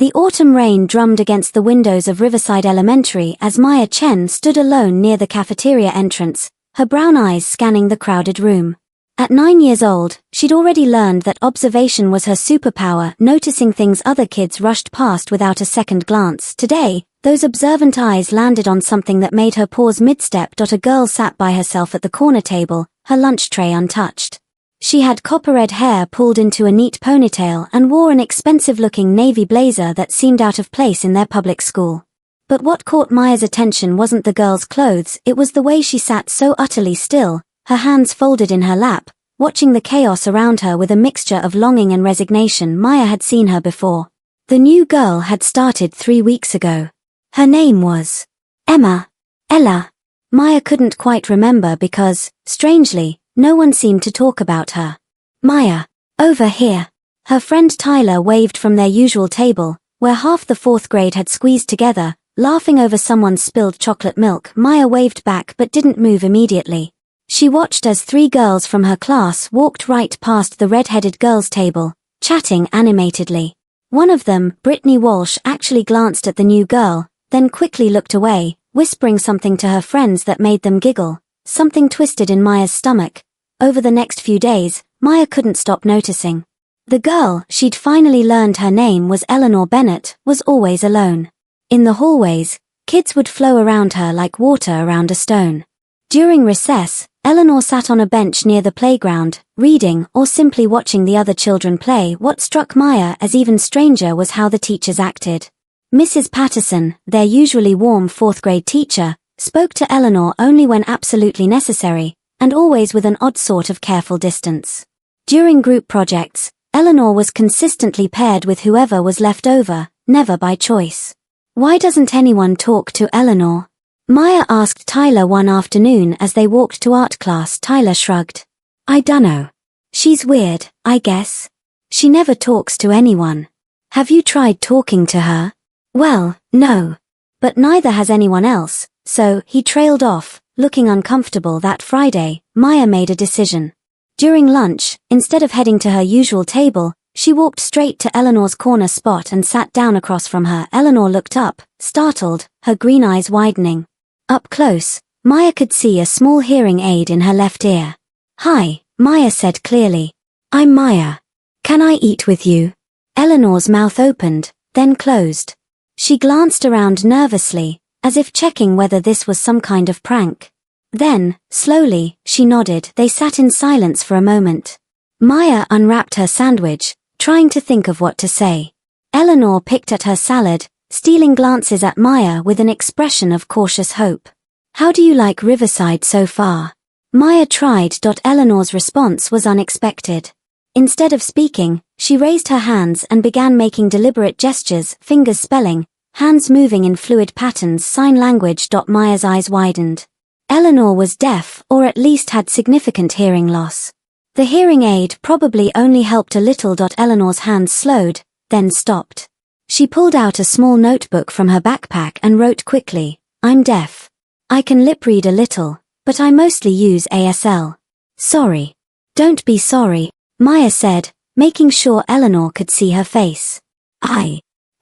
The autumn rain drummed against the windows of Riverside Elementary as Maya Chen stood alone near the cafeteria entrance, her brown eyes scanning the crowded room. At 9 years old, she'd already learned that observation was her superpower, noticing things other kids rushed past without a second glance. Today, those observant eyes landed on something that made her pause mid-step. A girl sat by herself at the corner table, her lunch tray untouched. She had copper-red hair pulled into a neat ponytail and wore an expensive-looking navy blazer that seemed out of place in their public school. But what caught Maya's attention wasn't the girl's clothes, it was the way she sat so utterly still, her hands folded in her lap, watching the chaos around her with a mixture of longing and resignation. Maya had seen her before. The new girl had started 3 weeks ago. Her name was Ella. Maya couldn't quite remember because, strangely, no one seemed to talk about her. Maya, over here. Her friend Tyler waved from their usual table, where half the 4th grade had squeezed together, laughing over someone's spilled chocolate milk. Maya waved back but didn't move immediately. She watched as 3 girls from her class walked right past the red-headed girls' table, chatting animatedly. One of them, Brittany Walsh, actually glanced at the new girl, then quickly looked away, whispering something to her friends that made them giggle. Something twisted in Maya's stomach. Over the next few days, Maya couldn't stop noticing. The girl, she'd finally learned her name was Eleanor Bennett, was always alone. In the hallways, kids would flow around her like water around a stone. During recess, Eleanor sat on a bench near the playground, reading or simply watching the other children play. What struck Maya as even stranger was how the teachers acted. Mrs. Patterson, their usually warm 4th grade teacher, spoke to Eleanor only when absolutely necessary, and always with an odd sort of careful distance. During group projects, Eleanor was consistently paired with whoever was left over, never by choice. Why doesn't anyone talk to Eleanor? Maya asked Tyler one afternoon as they walked to art class. Tyler shrugged. I dunno. She's weird, I guess. She never talks to anyone. Have you tried talking to her? Well, no. But neither has anyone else, so he trailed off, looking uncomfortable. That Friday, Maya made a decision. During lunch, instead of heading to her usual table, she walked straight to Eleanor's corner spot and sat down across from her. Eleanor looked up, startled, her green eyes widening. Up close, Maya could see a small hearing aid in her left ear. Hi, Maya said clearly. I'm Maya. Can I eat with you? Eleanor's mouth opened, then closed. She glanced around nervously, as if checking whether this was some kind of prank. Then, slowly, she nodded. They sat in silence for a moment. Maya unwrapped her sandwich, trying to think of what to say. Eleanor picked at her salad, stealing glances at Maya with an expression of cautious hope. How do you like Riverside so far? Maya tried. Eleanor's response was unexpected. Instead of speaking, she raised her hands and began making deliberate gestures, fingers spelling, hands moving in fluid patterns, sign language. Maya's eyes widened. Eleanor was deaf, or at least had significant hearing loss. The hearing aid probably only helped a little. Eleanor's hands slowed, then stopped. She pulled out a small notebook from her backpack and wrote quickly, I'm deaf. I can lip read a little, but I mostly use ASL. Sorry. Don't be sorry, Maya said, making sure Eleanor could see her face.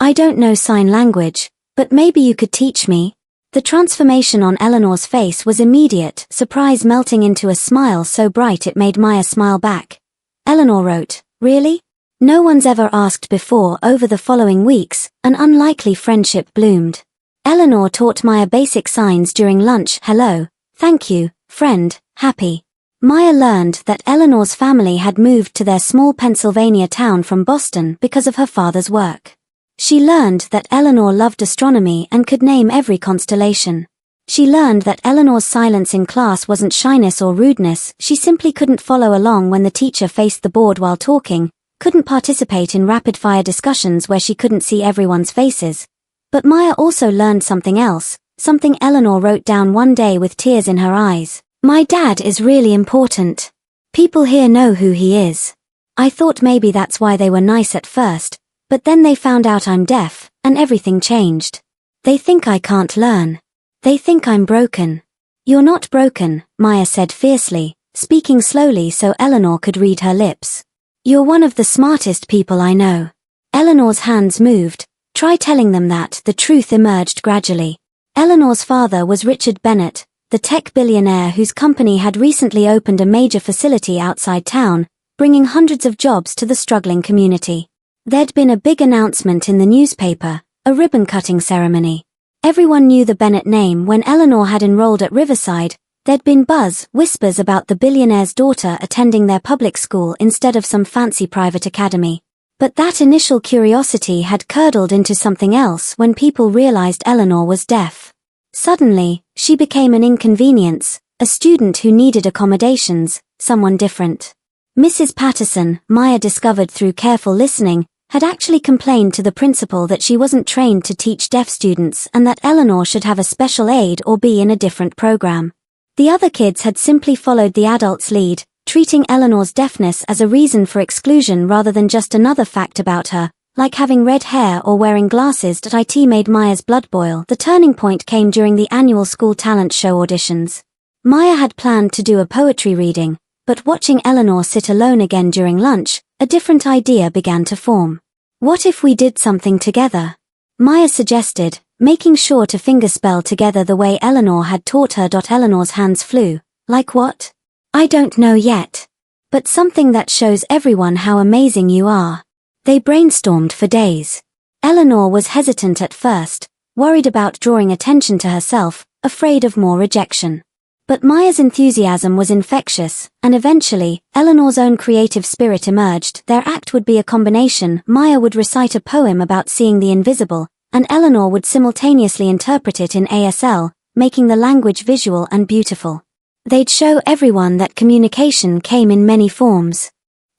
I don't know sign language, but maybe you could teach me. The transformation on Eleanor's face was immediate, surprise melting into a smile so bright it made Maya smile back. Eleanor wrote, Really? No one's ever asked before. Over the following weeks, an unlikely friendship bloomed. Eleanor taught Maya basic signs during lunch. Hello, thank you, friend, happy. Maya learned that Eleanor's family had moved to their small Pennsylvania town from Boston because of her father's work. She learned that Eleanor loved astronomy and could name every constellation. She learned that Eleanor's silence in class wasn't shyness or rudeness, she simply couldn't follow along when the teacher faced the board while talking, couldn't participate in rapid-fire discussions where she couldn't see everyone's faces. But Maya also learned something else, something Eleanor wrote down one day with tears in her eyes. My dad is really important. People here know who he is. I thought maybe that's why they were nice at first, but then they found out I'm deaf, and everything changed. They think I can't learn. They think I'm broken. You're not broken, Maya said fiercely, speaking slowly so Eleanor could read her lips. You're one of the smartest people I know. Eleanor's hands moved, Try telling them that. The truth emerged gradually. Eleanor's father was Richard Bennett, the tech billionaire whose company had recently opened a major facility outside town, bringing hundreds of jobs to the struggling community. There'd been a big announcement in the newspaper, a ribbon-cutting ceremony. Everyone knew the Bennett name. When Eleanor had enrolled at Riverside, there'd been whispers about the billionaire's daughter attending their public school instead of some fancy private academy. But that initial curiosity had curdled into something else when people realized Eleanor was deaf. Suddenly, she became an inconvenience, a student who needed accommodations, someone different. Mrs. Patterson, Maya discovered through careful listening, had actually complained to the principal that she wasn't trained to teach deaf students and that Eleanor should have a special aid or be in a different program. The other kids had simply followed the adults' lead, treating Eleanor's deafness as a reason for exclusion rather than just another fact about her, like having red hair or wearing glasses. It made Maya's blood boil. The turning point came during the annual school talent show auditions. Maya had planned to do a poetry reading, but watching Eleanor sit alone again during lunch, a different idea began to form. What if we did something together? Maya suggested, making sure to fingerspell together the way Eleanor had taught her. Eleanor's hands flew. Like what? I don't know yet. But something that shows everyone how amazing you are. They brainstormed for days. Eleanor was hesitant at first, worried about drawing attention to herself, afraid of more rejection. But Maya's enthusiasm was infectious, and eventually, Eleanor's own creative spirit emerged. Their act would be a combination. Maya would recite a poem about seeing the invisible, and Eleanor would simultaneously interpret it in ASL, making the language visual and beautiful. They'd show everyone that communication came in many forms.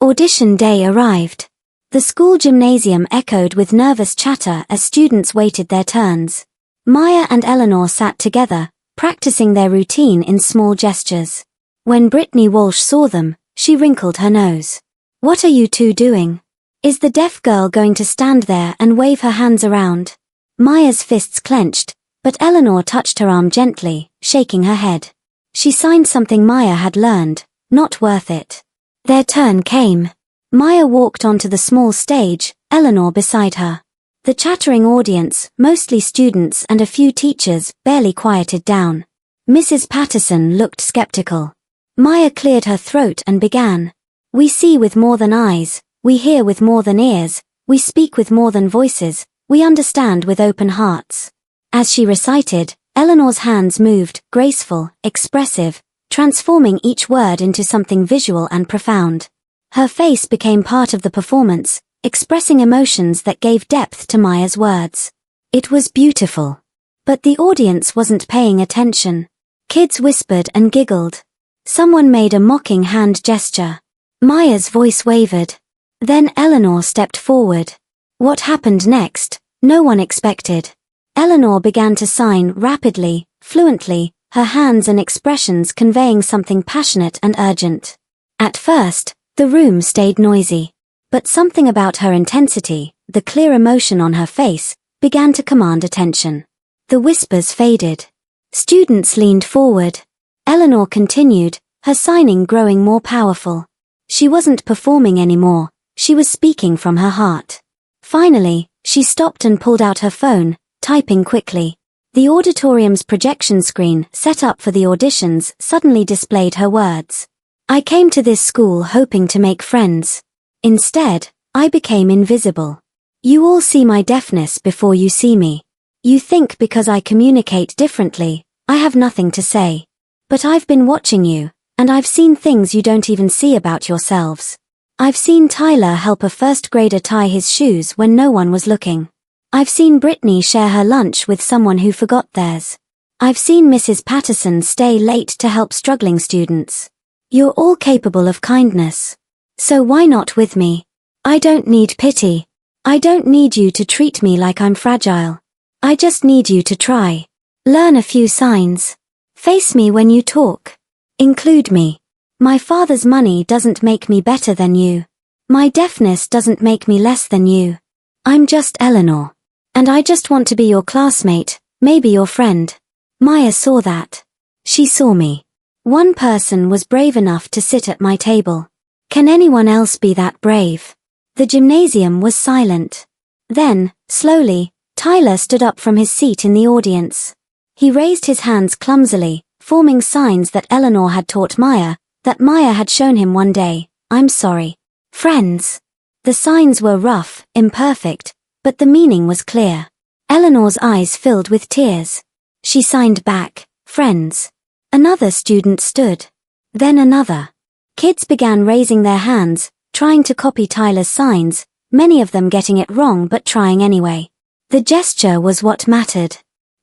Audition day arrived. The school gymnasium echoed with nervous chatter as students waited their turns. Maya and Eleanor sat together, practicing their routine in small gestures. When Brittany Walsh saw them, she wrinkled her nose. What are you two doing? Is the deaf girl going to stand there and wave her hands around? Maya's fists clenched, but Eleanor touched her arm gently, shaking her head. She signed something Maya had learned, not worth it. Their turn came. Maya walked onto the small stage, Eleanor beside her. The chattering audience, mostly students and a few teachers, barely quieted down. Mrs. Patterson looked skeptical. Maya cleared her throat and began. We see with more than eyes, we hear with more than ears, we speak with more than voices, we understand with open hearts. As she recited, Eleanor's hands moved, graceful, expressive, transforming each word into something visual and profound. Her face became part of the performance, expressing emotions that gave depth to Maya's words. It was beautiful. But the audience wasn't paying attention. Kids whispered and giggled. Someone made a mocking hand gesture. Maya's voice wavered. Then Eleanor stepped forward. What happened next, no one expected. Eleanor began to sign rapidly, fluently, her hands and expressions conveying something passionate and urgent. At first, the room stayed noisy. But something about her intensity, the clear emotion on her face, began to command attention. The whispers faded. Students leaned forward. Eleanor continued, her signing growing more powerful. She wasn't performing anymore, she was speaking from her heart. Finally, she stopped and pulled out her phone, typing quickly. The auditorium's projection screen, set up for the auditions, suddenly displayed her words. I came to this school hoping to make friends. Instead, I became invisible. You all see my deafness before you see me. You think because I communicate differently, I have nothing to say. But I've been watching you, and I've seen things you don't even see about yourselves. I've seen Tyler help a first grader tie his shoes when no one was looking. I've seen Brittany share her lunch with someone who forgot theirs. I've seen Mrs. Patterson stay late to help struggling students. You're all capable of kindness. So why not with me? I don't need pity. I don't need you to treat me like I'm fragile. I just need you to try. Learn a few signs. Face me when you talk. Include me. My father's money doesn't make me better than you. My deafness doesn't make me less than you. I'm just Eleanor. And I just want to be your classmate, maybe your friend. Maya saw that. She saw me. One person was brave enough to sit at my table. Can anyone else be that brave? The gymnasium was silent. Then, slowly, Tyler stood up from his seat in the audience. He raised his hands clumsily, forming signs that Eleanor had taught Maya, that Maya had shown him one day. "I'm sorry. Friends." The signs were rough, imperfect, but the meaning was clear. Eleanor's eyes filled with tears. She signed back, "Friends." Another student stood. Then another. Kids began raising their hands, trying to copy Tyler's signs, many of them getting it wrong but trying anyway. The gesture was what mattered.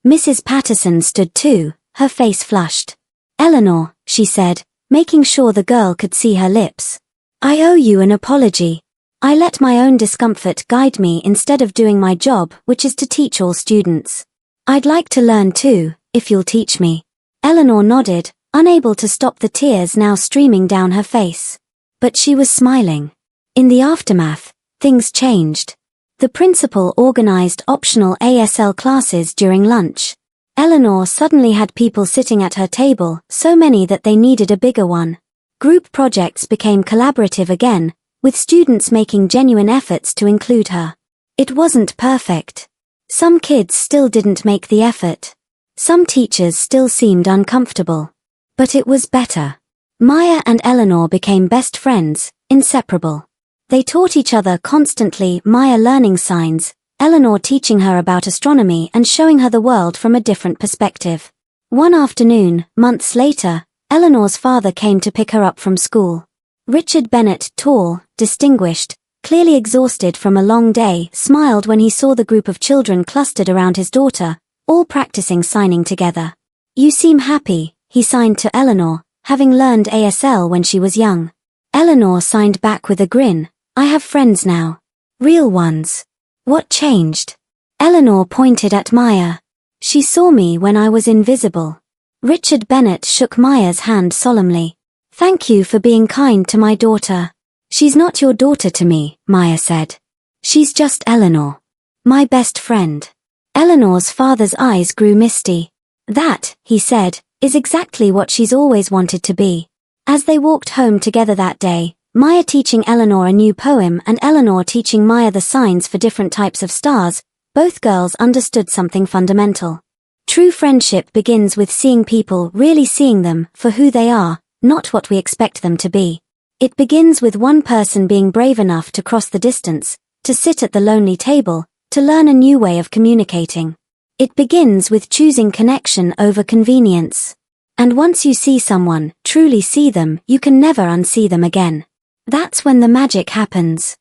Mrs. Patterson stood too, her face flushed. "Eleanor," she said, making sure the girl could see her lips. "I owe you an apology. I let my own discomfort guide me instead of doing my job, which is to teach all students. I'd like to learn too, if you'll teach me." Eleanor nodded, unable to stop the tears now streaming down her face. But she was smiling. In the aftermath, things changed. The principal organized optional ASL classes during lunch. Eleanor suddenly had people sitting at her table, so many that they needed a bigger one. Group projects became collaborative again, with students making genuine efforts to include her. It wasn't perfect. Some kids still didn't make the effort. Some teachers still seemed uncomfortable. But it was better. Maya and Eleanor became best friends, inseparable. They taught each other constantly, Maya learning signs, Eleanor teaching her about astronomy and showing her the world from a different perspective. One afternoon, months later, Eleanor's father came to pick her up from school. Richard Bennett, tall, distinguished, clearly exhausted from a long day, smiled when he saw the group of children clustered around his daughter, all practicing signing together. "You seem happy," he signed to Eleanor, having learned ASL when she was young. Eleanor signed back with a grin. "I have friends now. Real ones." "What changed?" Eleanor pointed at Maya. "She saw me when I was invisible." Richard Bennett shook Maya's hand solemnly. "Thank you for being kind to my daughter." "She's not your daughter to me," Maya said. "She's just Eleanor. My best friend." Eleanor's father's eyes grew misty. "That," he said, "is exactly what she's always wanted to be." As they walked home together that day, Maya teaching Eleanor a new poem and Eleanor teaching Maya the signs for different types of stars, both girls understood something fundamental. True friendship begins with seeing people, really seeing them for who they are, not what we expect them to be. It begins with one person being brave enough to cross the distance, to sit at the lonely table, to learn a new way of communicating. It begins with choosing connection over convenience. And once you see someone, truly see them, you can never unsee them again. That's when the magic happens.